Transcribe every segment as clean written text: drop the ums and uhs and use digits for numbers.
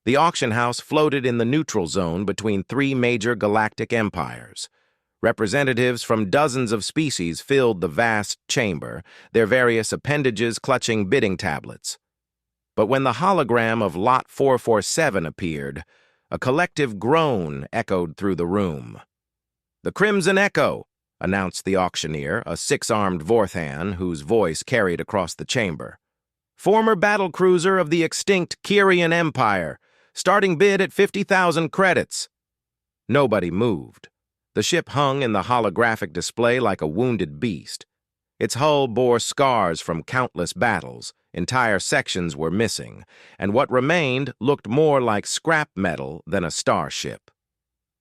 The auction house floated in the neutral zone between three major galactic empires. Representatives from dozens of species filled the vast chamber, their various appendages clutching bidding tablets. But when the hologram of Lot 447 appeared, a collective groan echoed through the room. "The Crimson Echo," announced the auctioneer, a six-armed Vorthan whose voice carried across the chamber. "Former battlecruiser of the extinct Kyrian Empire, starting bid at 50,000 credits." Nobody moved. The ship hung in the holographic display like a wounded beast. Its hull bore scars from countless battles, entire sections were missing, and what remained looked more like scrap metal than a starship.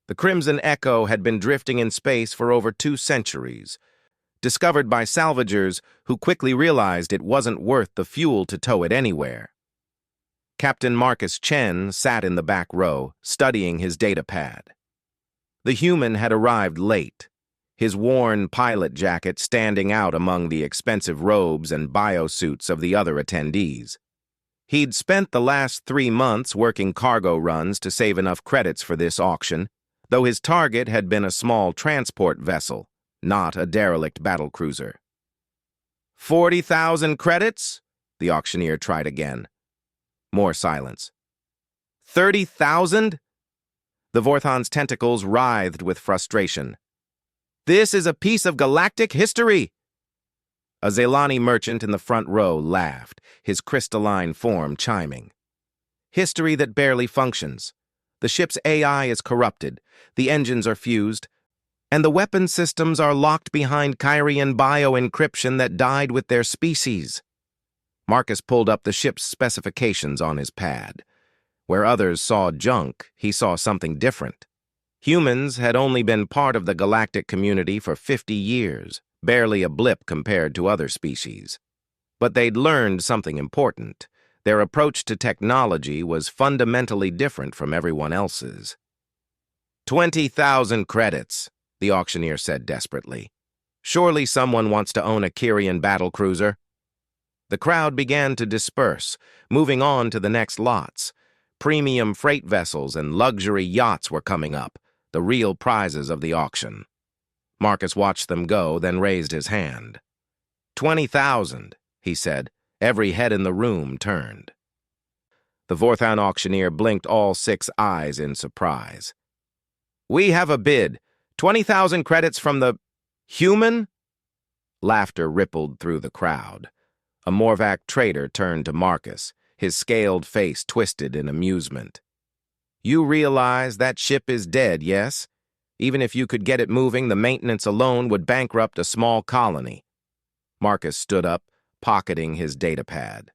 The Crimson Echo had been drifting in space for over 2 centuries, discovered by salvagers who quickly realized it wasn't worth the fuel to tow it anywhere. Captain Marcus Chen sat in the back row, studying his datapad. The human had arrived late, his worn pilot jacket standing out among the expensive robes and biosuits of the other attendees. He'd spent the last 3 months working cargo runs to save enough credits for this auction, though his target had been a small transport vessel, not a derelict battlecruiser. 40,000 credits? The auctioneer tried again. More silence. 30,000? The Vorthan's tentacles writhed with frustration. "This is a piece of galactic history!" A Zelani merchant in the front row laughed, his crystalline form chiming. "History that barely functions. The ship's AI is corrupted, the engines are fused, and the weapon systems are locked behind Kyrian bio-encryption that died with their species." Marcus pulled up the ship's specifications on his pad. Where others saw junk, he saw something different. Humans had only been part of the galactic community for 50 years, barely a blip compared to other species. But they'd learned something important. Their approach to technology was fundamentally different from everyone else's. 20,000 credits, the auctioneer said desperately. "Surely someone wants to own a Kyrian battlecruiser." The crowd began to disperse, moving on to the next lots. Premium freight vessels and luxury yachts were coming up, the real prizes of the auction. Marcus watched them go, then raised his hand. 20,000, he said. Every head in the room turned. The Vorthan auctioneer blinked all 6 eyes in surprise. "We have a bid. 20,000 credits from the human?" Laughter rippled through the crowd. A Morvac trader turned to Marcus, his scaled face twisted in amusement. "You realize that ship is dead, yes? Even if you could get it moving, the maintenance alone would bankrupt a small colony." Marcus stood up, pocketing his datapad.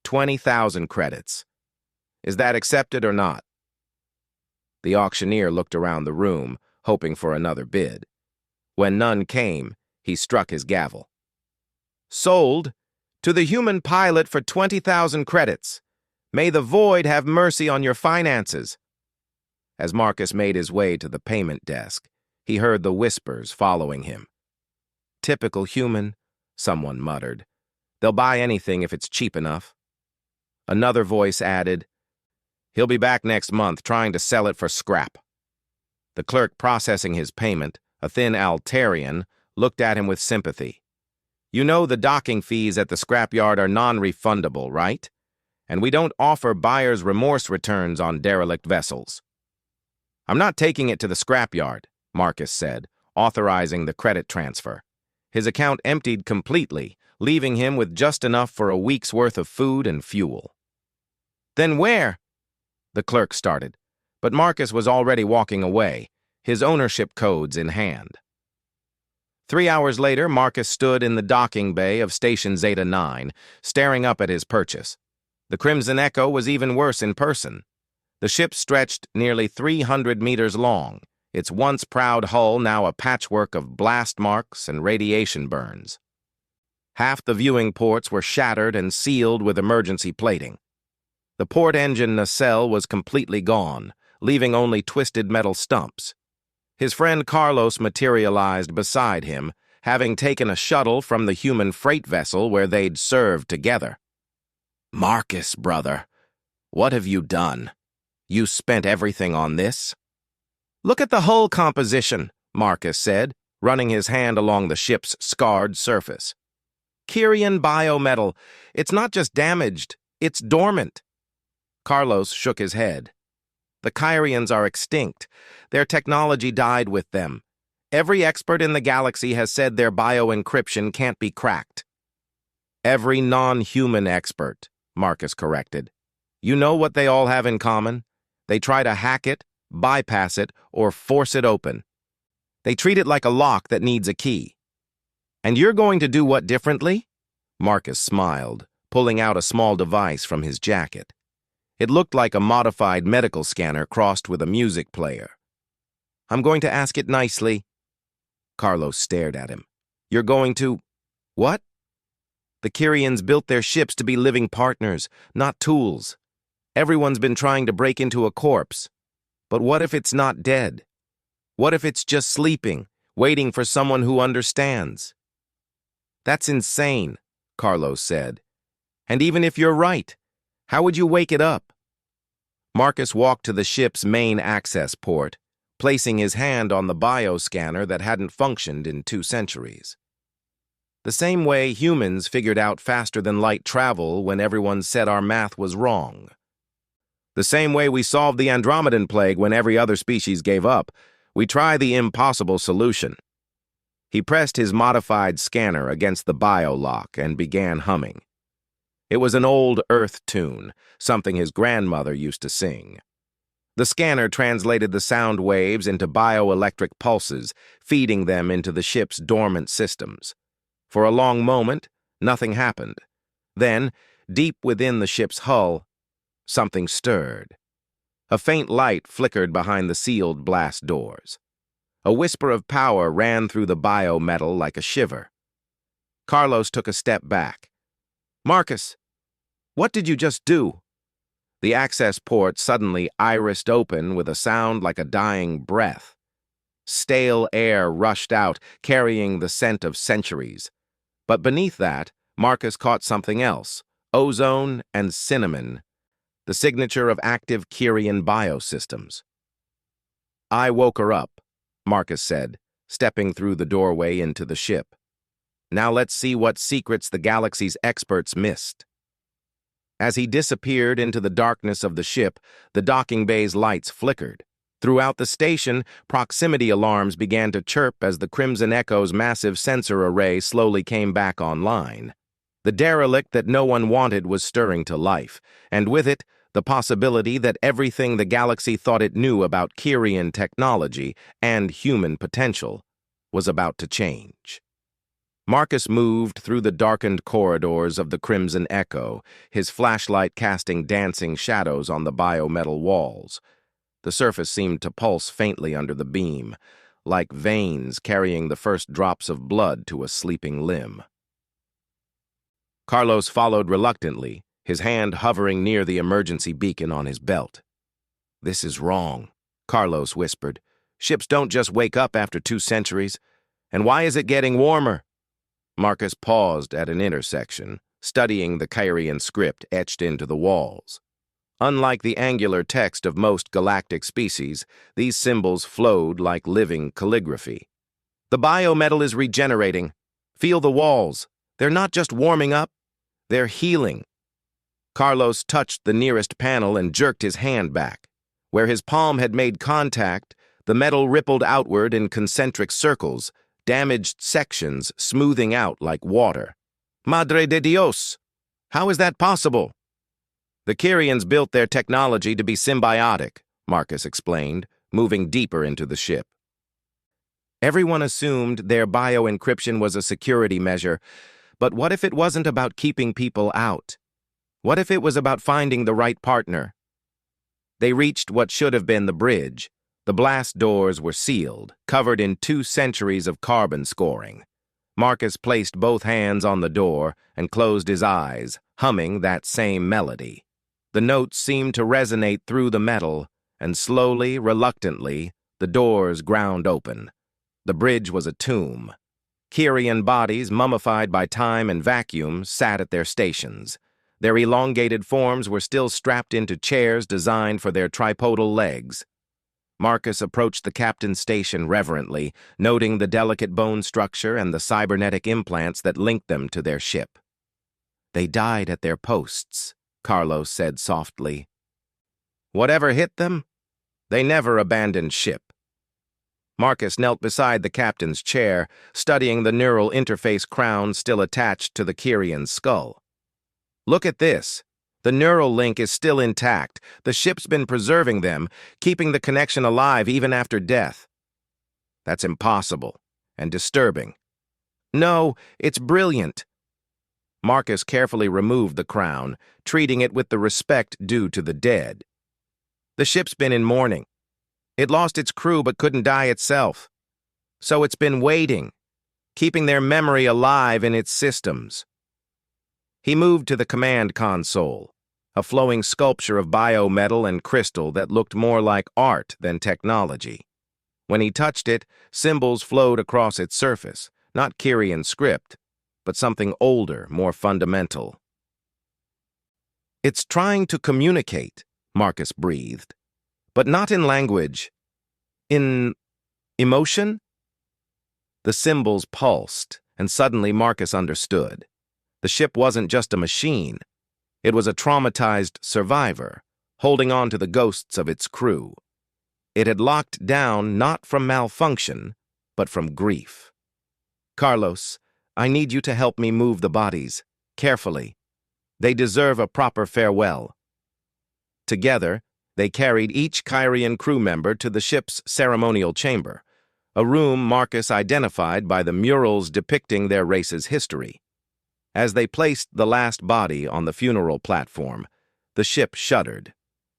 20,000 credits. Is that accepted or not? The auctioneer looked around the room, hoping for another bid. When none came, he struck his gavel. "Sold to the human pilot for 20,000 credits. May the void have mercy on your finances." As Marcus made his way to the payment desk, he heard the whispers following him. "Typical human," someone muttered. "They'll buy anything if it's cheap enough." Another voice added, "He'll be back next month trying to sell it for scrap." The clerk processing his payment, a thin Altarian, looked at him with sympathy. "You know the docking fees at the scrapyard are non-refundable, right? And we don't offer buyer's remorse returns on derelict vessels." "I'm not taking it to the scrapyard," Marcus said, authorizing the credit transfer. His account emptied completely, leaving him with just enough for a week's worth of food and fuel. "Then where?" The clerk started, but Marcus was already walking away, his ownership codes in hand. 3 hours later, Marcus stood in the docking bay of Station Zeta 9, staring up at his purchase. The Crimson Echo was even worse in person. The ship stretched nearly 300 meters long, its once proud hull now a patchwork of blast marks and radiation burns. Half the viewing ports were shattered and sealed with emergency plating. The port engine nacelle was completely gone, leaving only twisted metal stumps. His friend Carlos materialized beside him, having taken a shuttle from the human freight vessel where they'd served together. "Marcus, brother," What have you done? You spent everything on this? Look at the hull composition, Marcus said, running his hand along the ship's scarred surface. Kyrian biometal. It's not just damaged, it's dormant. Carlos shook his head. The Kyrians are extinct. Their technology died with them. Every expert in the galaxy has said their bioencryption can't be cracked. Every non-human expert, Marcus corrected. You know what they all have in common? They try to hack it, bypass it, or force it open. They treat it like a lock that needs a key. And you're going to do what differently? Marcus smiled, pulling out a small device from his jacket. It looked like a modified medical scanner crossed with a music player. I'm going to ask it nicely. Carlos stared at him. You're going to... What? The Kyrians built their ships to be living partners, not tools. Everyone's been trying to break into a corpse. But what if it's not dead? What if it's just sleeping, waiting for someone who understands? That's insane, Carlos said. And even if you're right, how would you wake it up? Marcus walked to the ship's main access port, placing his hand on the bioscanner that hadn't functioned in 2 centuries. The same way humans figured out faster-than-light travel when everyone said our math was wrong. The same way we solved the Andromedan plague when every other species gave up, we try the impossible solution. He pressed his modified scanner against the biolock and began humming. It was an old Earth tune, something his grandmother used to sing. The scanner translated the sound waves into bioelectric pulses, feeding them into the ship's dormant systems. For a long moment, nothing happened. Then, deep within the ship's hull, something stirred. A faint light flickered behind the sealed blast doors. A whisper of power ran through the biometal like a shiver. Carlos took a step back. Marcus, what did you just do? The access port suddenly irised open with a sound like a dying breath. Stale air rushed out, carrying the scent of centuries. But beneath that, Marcus caught something else, ozone and cinnamon, the signature of active Kyrian biosystems. I woke her up, Marcus said, stepping through the doorway into the ship. Now let's see what secrets the galaxy's experts missed. As he disappeared into the darkness of the ship, the docking bay's lights flickered. Throughout the station, proximity alarms began to chirp as the Crimson Echo's massive sensor array slowly came back online. The derelict that no one wanted was stirring to life, and with it, the possibility that everything the galaxy thought it knew about Kyrian technology and human potential was about to change. Marcus moved through the darkened corridors of the Crimson Echo, his flashlight casting dancing shadows on the biometal walls. The surface seemed to pulse faintly under the beam, like veins carrying the first drops of blood to a sleeping limb. Carlos followed reluctantly, his hand hovering near the emergency beacon on his belt. This is wrong, Carlos whispered. Ships don't just wake up after 2 centuries. And why is it getting warmer? Marcus paused at an intersection, studying the Kyrian script etched into the walls. Unlike the angular text of most galactic species, these symbols flowed like living calligraphy. The biometal is regenerating. Feel the walls. They're not just warming up, they're healing. Carlos touched the nearest panel and jerked his hand back. Where his palm had made contact, the metal rippled outward in concentric circles, damaged sections smoothing out like water. Madre de Dios! How is that possible? The Kyrians built their technology to be symbiotic, Marcus explained, moving deeper into the ship. Everyone assumed their bioencryption was a security measure, but what if it wasn't about keeping people out? What if it was about finding the right partner? They reached what should have been the bridge. The blast doors were sealed, covered in 2 centuries of carbon scoring. Marcus placed both hands on the door and closed his eyes, humming that same melody. The notes seemed to resonate through the metal, and slowly, reluctantly, the doors ground open. The bridge was a tomb. Kyrian bodies, mummified by time and vacuum, sat at their stations. Their elongated forms were still strapped into chairs designed for their tripodal legs. Marcus approached the captain's station reverently, noting the delicate bone structure and the cybernetic implants that linked them to their ship. "They died at their posts," Carlos said softly. "Whatever hit them, they never abandoned ship." Marcus knelt beside the captain's chair, studying the neural interface crown still attached to the Kyrian's skull. "Look at this. The neural link is still intact. The ship's been preserving them, keeping the connection alive even after death." "That's impossible and disturbing." "No, it's brilliant." Marcus carefully removed the crown, treating it with the respect due to the dead. "The ship's been in mourning. It lost its crew but couldn't die itself. So it's been waiting, keeping their memory alive in its systems." He moved to the command console, a flowing sculpture of biometal and crystal that looked more like art than technology. When he touched it, symbols flowed across its surface, not Kyrian script, but something older, more fundamental. "It's trying to communicate," Marcus breathed, "but not in language. In emotion?" The symbols pulsed, and suddenly Marcus understood. The ship wasn't just a machine. It was a traumatized survivor, holding on to the ghosts of its crew. It had locked down not from malfunction, but from grief. "Carlos, I need you to help me move the bodies, carefully. They deserve a proper farewell." Together, they carried each Kyrian crew member to the ship's ceremonial chamber, a room Marcus identified by the murals depicting their race's history. As they placed the last body on the funeral platform, the ship shuddered.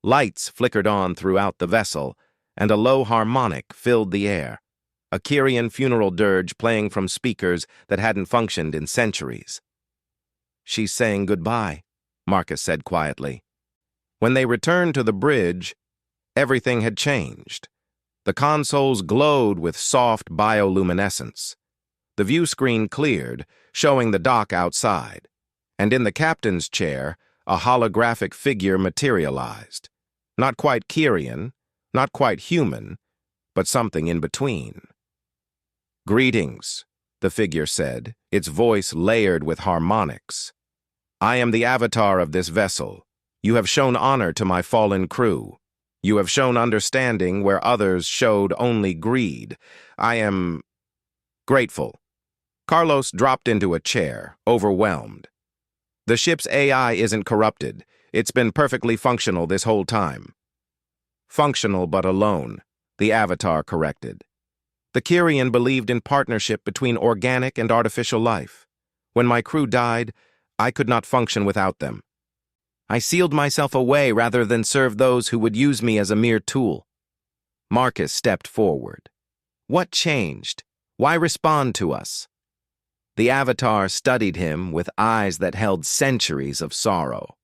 Lights flickered on throughout the vessel, and a low harmonic filled the air, a Kyrian funeral dirge playing from speakers that hadn't functioned in centuries. "She's saying goodbye," Marcus said quietly. When they returned to the bridge, everything had changed. The consoles glowed with soft bioluminescence. The view screen cleared, showing the dock outside, and in the captain's chair, a holographic figure materialized. Not quite Kyrian, not quite human, but something in between. "Greetings," the figure said, its voice layered with harmonics. "I am the avatar of this vessel. You have shown honor to my fallen crew. You have shown understanding where others showed only greed. I am grateful." Carlos dropped into a chair, overwhelmed. "The ship's AI isn't corrupted. It's been perfectly functional this whole time." "Functional but alone," the avatar corrected. "The Kyrian believed in partnership between organic and artificial life. When my crew died, I could not function without them. I sealed myself away rather than serve those who would use me as a mere tool." Marcus stepped forward. "What changed? Why respond to us?" The avatar studied him with eyes that held centuries of sorrow.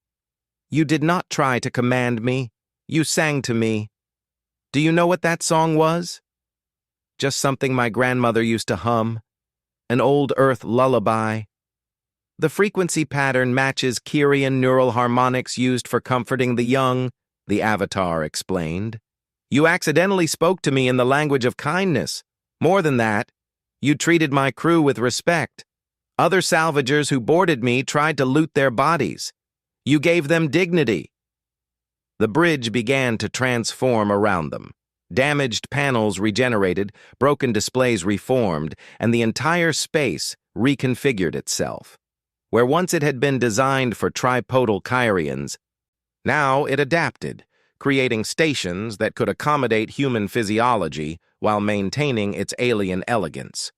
"You did not try to command me. You sang to me. Do you know what that song was? Just something my grandmother used to hum. An old earth lullaby. The frequency pattern matches Kyrian neural harmonics used for comforting the young," the avatar explained. "You accidentally spoke to me in the language of kindness. More than that, you treated my crew with respect. Other salvagers who boarded me tried to loot their bodies. You gave them dignity." The bridge began to transform around them. Damaged panels regenerated, broken displays reformed, and the entire space reconfigured itself. Where once it had been designed for tripodal Kyrians, now it adapted, creating stations that could accommodate human physiology while maintaining its alien elegance.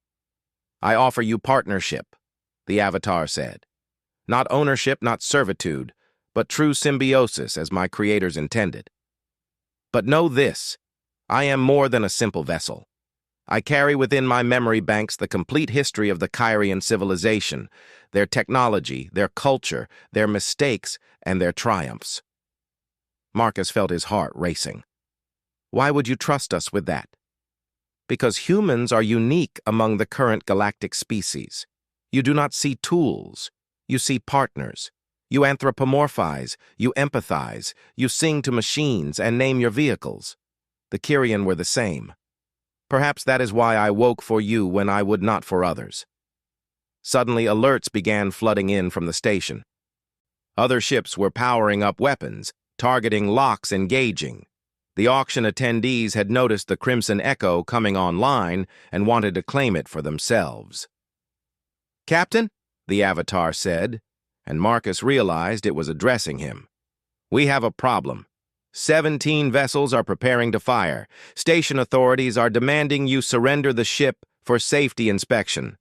"I offer you partnership," the avatar said. "Not ownership, not servitude, but true symbiosis as my creators intended. But know this, I am more than a simple vessel. I carry within my memory banks the complete history of the Kyrian civilization, their technology, their culture, their mistakes, and their triumphs." Marcus felt his heart racing. "Why would you trust us with that?" "Because humans are unique among the current galactic species. You do not see tools, you see partners. You anthropomorphize, you empathize, you sing to machines and name your vehicles. The Kyrian were the same. Perhaps that is why I woke for you when I would not for others. Suddenly, alerts began flooding in from the station. Other ships were powering up weapons, targeting locks engaging. The auction attendees had noticed the Crimson Echo coming online and wanted to claim it for themselves. "Captain," the Avatar said, and Marcus realized it was addressing him. "We have a problem. 17 vessels are preparing to fire. Station authorities are demanding you surrender the ship for safety inspection.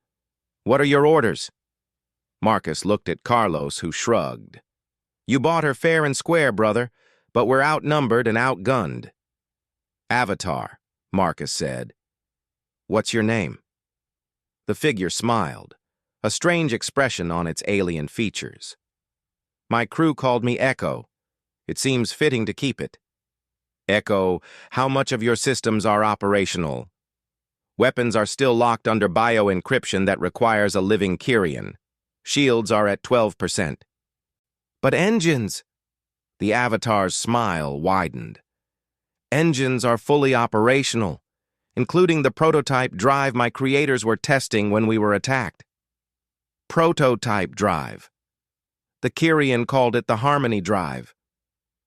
What are your orders?" Marcus looked at Carlos, who shrugged. "You bought her fair and square, brother, but we're outnumbered and outgunned." "Avatar," Marcus said. "What's your name?" The figure smiled, a strange expression on its alien features. "My crew called me Echo. It seems fitting to keep it." "Echo, how much of your systems are operational?" "Weapons are still locked under bio-encryption that requires a living Kyrian. Shields are at 12%. "But engines!" The Avatar's smile widened. "Engines are fully operational, including the prototype drive my creators were testing when we were attacked." "Prototype drive." The Kyrian called it the Harmony Drive.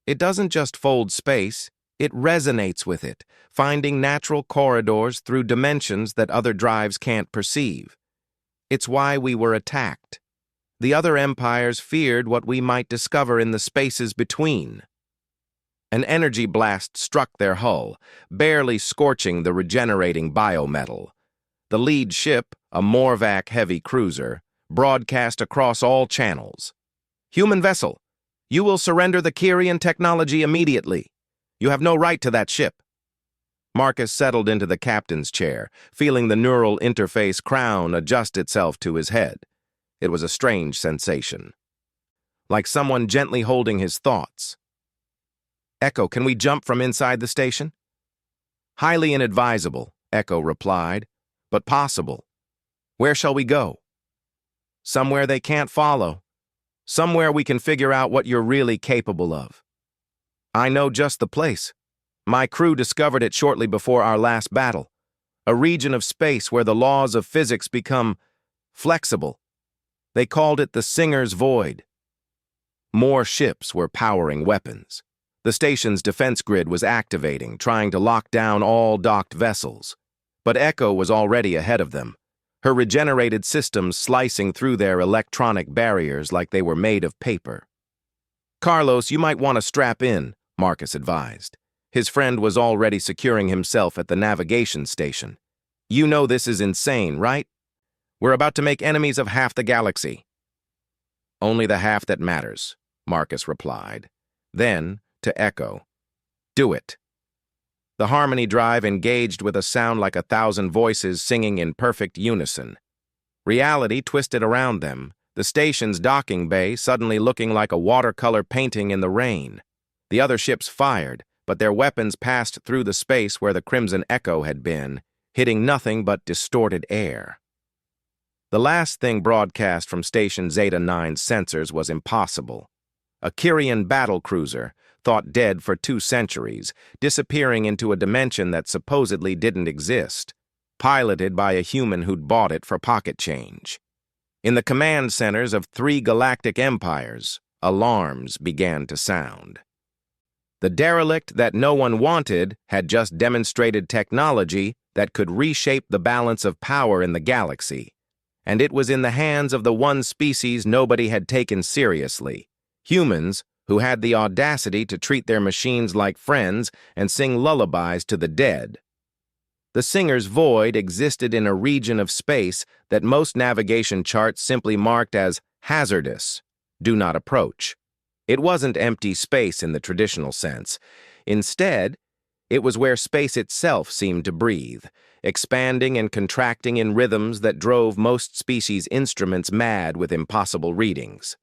It doesn't just fold space, it resonates with it, finding natural corridors through dimensions that other drives can't perceive. It's why we were attacked. The other empires feared what we might discover in the spaces between. An energy blast struck their hull, barely scorching the regenerating biometal. The lead ship, a Morvac heavy cruiser, broadcast across all channels. "Human vessel, you will surrender the Kyrian technology immediately. You have no right to that ship." Marcus settled into the captain's chair, feeling the neural interface crown adjust itself to his head. It was a strange sensation, like someone gently holding his thoughts. "Echo, can we jump from inside the station?" "Highly inadvisable," Echo replied, "but possible. Where shall we go?" "Somewhere they can't follow. Somewhere we can figure out what you're really capable of." "I know just the place. My crew discovered it shortly before our last battle. A region of space where the laws of physics become flexible. They called it the Singer's Void." More ships were powering weapons. The station's defense grid was activating, trying to lock down all docked vessels. But Echo was already ahead of them, her regenerated systems slicing through their electronic barriers like they were made of paper. "Carlos, you might want to strap in," Marcus advised. His friend was already securing himself at the navigation station. "You know this is insane, right? We're about to make enemies of half the galaxy." "Only the half that matters," Marcus replied. Then, to Echo, "Do it." The Harmony Drive engaged with a sound like 1,000 voices singing in perfect unison. Reality twisted around them, the station's docking bay suddenly looking like a watercolor painting in the rain. The other ships fired, but their weapons passed through the space where the Crimson Echo had been, hitting nothing but distorted air. The last thing broadcast from Station Zeta 9's sensors was impossible. A Kyrian battlecruiser, thought dead for 2 centuries, disappearing into a dimension that supposedly didn't exist, piloted by a human who'd bought it for pocket change. In the command centers of 3 galactic empires, alarms began to sound. The derelict that no one wanted had just demonstrated technology that could reshape the balance of power in the galaxy. And it was in the hands of the one species nobody had taken seriously, humans who had the audacity to treat their machines like friends and sing lullabies to the dead. The Singer's Void existed in a region of space that most navigation charts simply marked as hazardous, do not approach. It wasn't empty space in the traditional sense. Instead, it was where space itself seemed to breathe, expanding and contracting in rhythms that drove most species' instruments mad with impossible readings.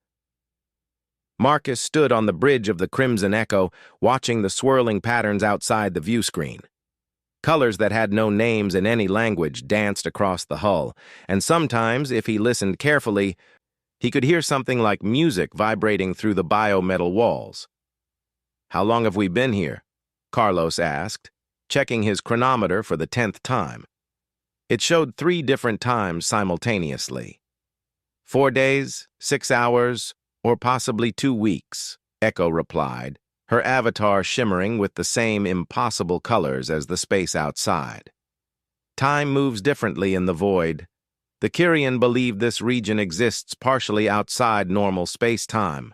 Marcus stood on the bridge of the Crimson Echo, watching the swirling patterns outside the view screen. Colors that had no names in any language danced across the hull, and sometimes, if he listened carefully, He could hear something like music vibrating through the biometal walls. "How long have we been here?" Carlos asked, checking his chronometer for the 10th time. It showed 3 different times simultaneously. 4 days, 6 hours, or possibly 2 weeks, Echo replied, her avatar shimmering with the same impossible colors as the space outside. Time moves differently in the void. The Kyrian believe this region exists partially outside normal space-time.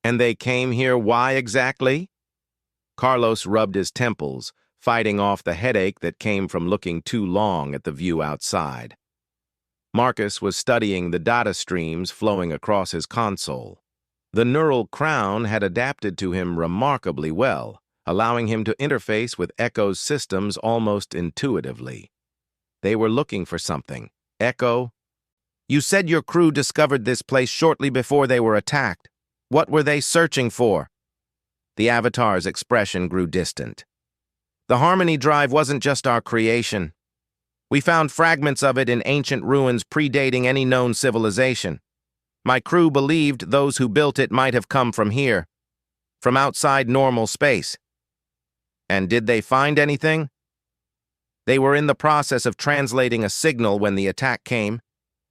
And they came here why exactly? Carlos rubbed his temples, fighting off the headache that came from looking too long at the view outside. Marcus was studying the data streams flowing across his console. The neural crown had adapted to him remarkably well, allowing him to interface with Echo's systems almost intuitively. They were looking for something. Echo, you said your crew discovered this place shortly before they were attacked. What were they searching for? The avatar's expression grew distant. The Harmony Drive wasn't just our creation. We found fragments of it in ancient ruins predating any known civilization. My crew believed those who built it might have come from here, from outside normal space. And did they find anything? They were in the process of translating a signal when the attack came.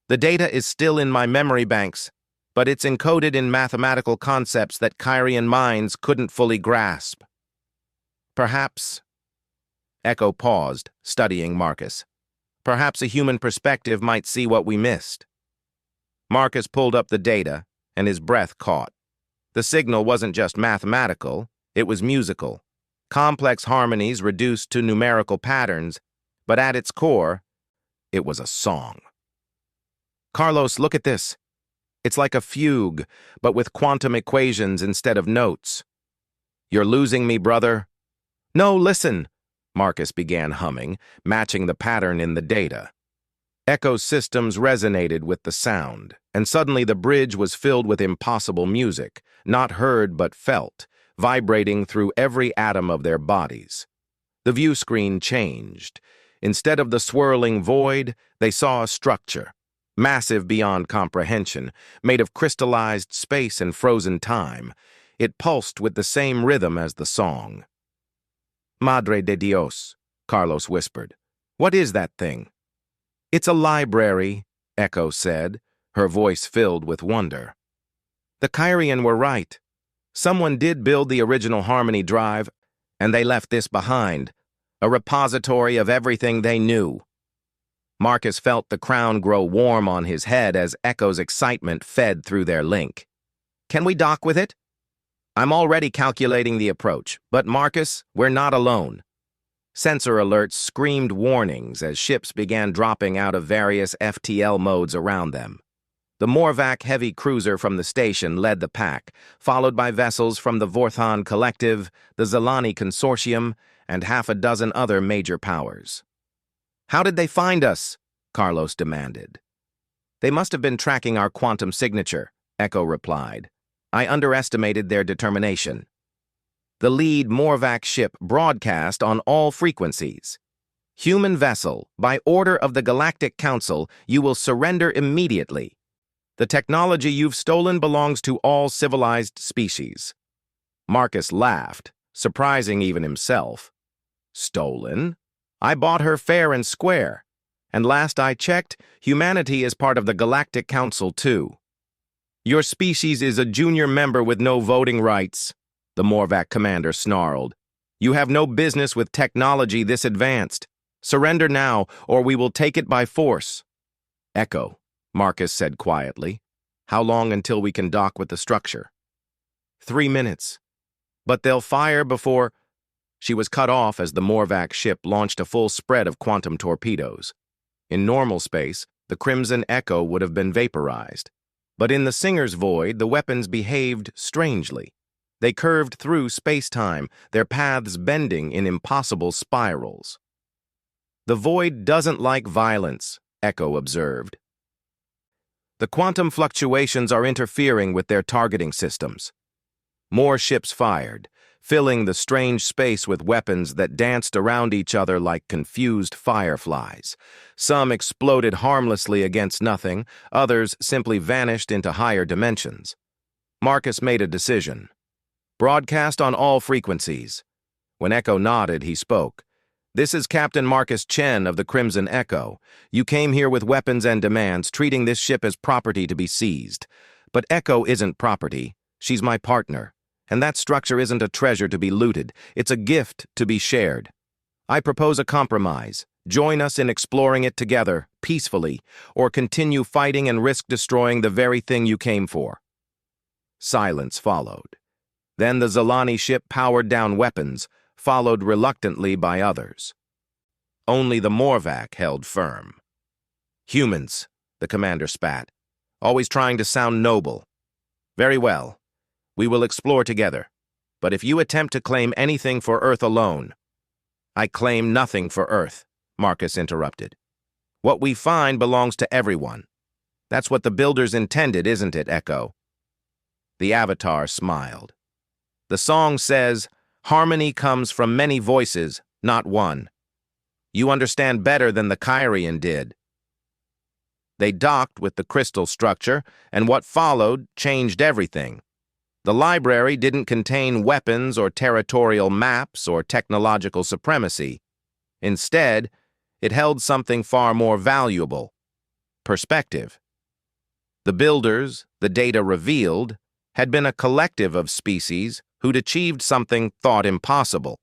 The data is still in my memory banks, but it's encoded in mathematical concepts that Kyrian minds couldn't fully grasp. Perhaps... Echo paused, studying Marcus. Perhaps a human perspective might see what we missed. Marcus pulled up the data, and his breath caught. The signal wasn't just mathematical, it was musical. Complex harmonies reduced to numerical patterns, but at its core, it was a song. Carlos, look at this. It's like a fugue, but with quantum equations instead of notes. You're losing me, brother. No, listen, Marcus began humming, matching the pattern in the data. Echo's systems resonated with the sound, and suddenly the bridge was filled with impossible music, not heard but felt, vibrating through every atom of their bodies. The view screen changed. Instead of the swirling void, they saw a structure, massive beyond comprehension, made of crystallized space and frozen time. It pulsed with the same rhythm as the song. Madre de Dios, Carlos whispered. What is that thing? It's a library, Echo said, her voice filled with wonder. The Kyrian were right. Someone did build the original Harmony Drive, and they left this behind, a repository of everything they knew. Marcus felt the crown grow warm on his head as Echo's excitement fed through their link. Can we dock with it? I'm already calculating the approach, but Marcus, we're not alone. Sensor alerts screamed warnings as ships began dropping out of various FTL modes around them. The Morvac heavy cruiser from the station led the pack, followed by vessels from the Vorthon Collective, the Zelani Consortium, and half a dozen other major powers. How did they find us? Carlos demanded. They must have been tracking our quantum signature, Echo replied. I underestimated their determination. The lead Morvac ship broadcast on all frequencies. Human vessel, by order of the Galactic Council, you will surrender immediately. The technology you've stolen belongs to all civilized species. Marcus laughed, surprising even himself. Stolen? I bought her fair and square. And last I checked, humanity is part of the Galactic Council too. Your species is a junior member with no voting rights, the Morvac commander snarled. You have no business with technology this advanced. Surrender now, or we will take it by force. Echo, Marcus said quietly. How long until we can dock with the structure? 3 minutes. But they'll fire before... She was cut off as the Morvac ship launched a full spread of quantum torpedoes. In normal space, the Crimson Echo would have been vaporized. But in the Singer's void, the weapons behaved strangely. They curved through space-time, their paths bending in impossible spirals. The void doesn't like violence, Echo observed. The quantum fluctuations are interfering with their targeting systems. More ships fired, filling the strange space with weapons that danced around each other like confused fireflies. Some exploded harmlessly against nothing, others simply vanished into higher dimensions. Marcus made a decision. Broadcast on all frequencies. When Echo nodded, he spoke. This is Captain Marcus Chen of the Crimson Echo. You came here with weapons and demands, treating this ship as property to be seized. But Echo isn't property. She's my partner. And that structure isn't a treasure to be looted. It's a gift to be shared. I propose a compromise. Join us in exploring it together, peacefully, or continue fighting and risk destroying the very thing you came for. Silence followed. Then the Zalani ship powered down weapons, followed reluctantly by others. Only the Morvac held firm. Humans, the commander spat, always trying to sound noble. Very well. We will explore together. But if you attempt to claim anything for Earth alone— I claim nothing for Earth, Marcus interrupted. What we find belongs to everyone. That's what the builders intended, isn't it, Echo? The Avatar smiled. The song says, harmony comes from many voices, not one. You understand better than the Kyrian did. They docked with the crystal structure, and what followed changed everything. The library didn't contain weapons or territorial maps or technological supremacy. Instead, it held something far more valuable: perspective. The builders, the data revealed, had been a collective of species who'd achieved something thought impossible.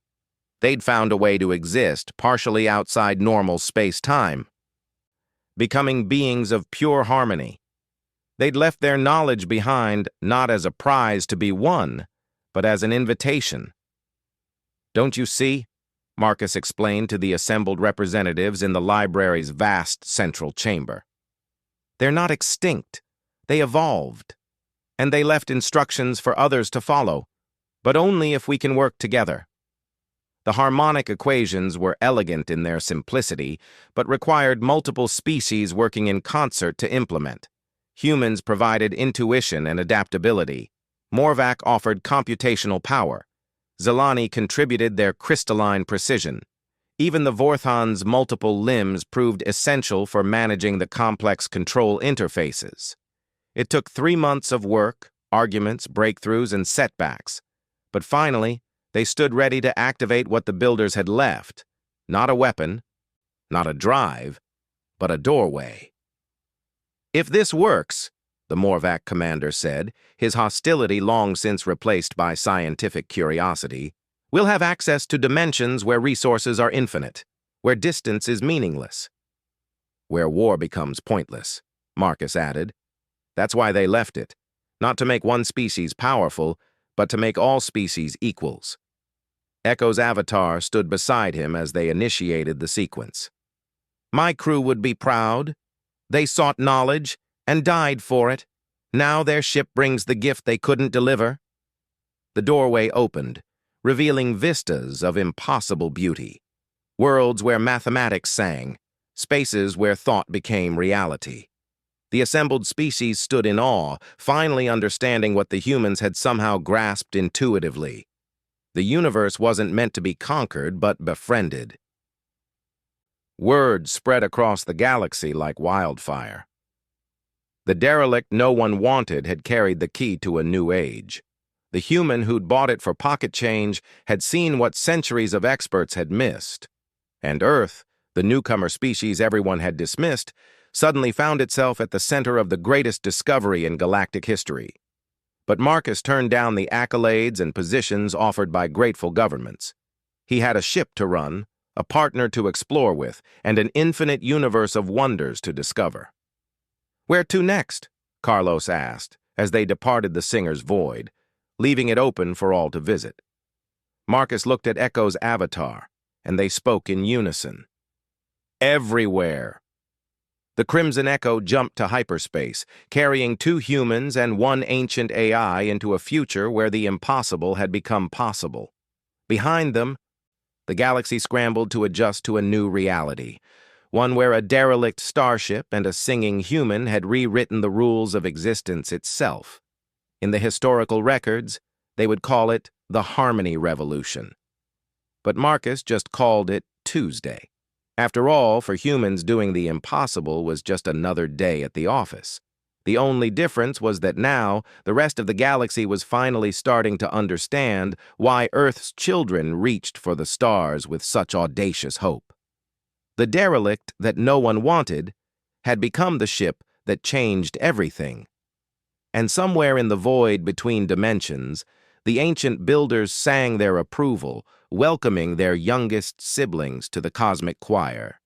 They'd found a way to exist partially outside normal space-time, becoming beings of pure harmony. They'd left their knowledge behind not as a prize to be won, but as an invitation. Don't you see? Marcus explained to the assembled representatives in the library's vast central chamber. They're not extinct. They evolved. And they left instructions for others to follow, but only if we can work together. The harmonic equations were elegant in their simplicity, but required multiple species working in concert to implement. Humans provided intuition and adaptability. Morvac offered computational power. Zalani contributed their crystalline precision. Even the Vorthon's multiple limbs proved essential for managing the complex control interfaces. It took 3 months of work, arguments, breakthroughs, and setbacks. But finally, they stood ready to activate what the builders had left. Not a weapon, not a drive, but a doorway. If this works, the Morvac commander said, his hostility long since replaced by scientific curiosity, we'll have access to dimensions where resources are infinite, where distance is meaningless, where war becomes pointless, Marcus added. That's why they left it, not to make one species powerful, but to make all species equals. Echo's avatar stood beside him as they initiated the sequence. My crew would be proud. They sought knowledge and died for it. Now their ship brings the gift they couldn't deliver. The doorway opened, revealing vistas of impossible beauty. Worlds where mathematics sang, spaces where thought became reality. The assembled species stood in awe, finally understanding what the humans had somehow grasped intuitively. The universe wasn't meant to be conquered, but befriended. Word spread across the galaxy like wildfire. The derelict no one wanted had carried the key to a new age. The human who'd bought it for pocket change had seen what centuries of experts had missed. And Earth, the newcomer species everyone had dismissed, suddenly found itself at the center of the greatest discovery in galactic history. But Marcus turned down the accolades and positions offered by grateful governments. He had a ship to run, a partner to explore with, and an infinite universe of wonders to discover. Where to next? Carlos asked, as they departed the singer's void, leaving it open for all to visit. Marcus looked at Echo's avatar, and they spoke in unison. Everywhere. The Crimson Echo jumped to hyperspace, carrying 2 humans and 1 ancient AI into a future where the impossible had become possible. Behind them, the galaxy scrambled to adjust to a new reality, one where a derelict starship and a singing human had rewritten the rules of existence itself. In the historical records, They would call it the Harmony Revolution. But Marcus just called it Tuesday. After all, for humans, doing the impossible was just another day at the office. The only difference was that now the rest of the galaxy was finally starting to understand why Earth's children reached for the stars with such audacious hope. The derelict that no one wanted had become the ship that changed everything. And somewhere in the void between dimensions, the ancient builders sang their approval, welcoming their youngest siblings to the cosmic choir.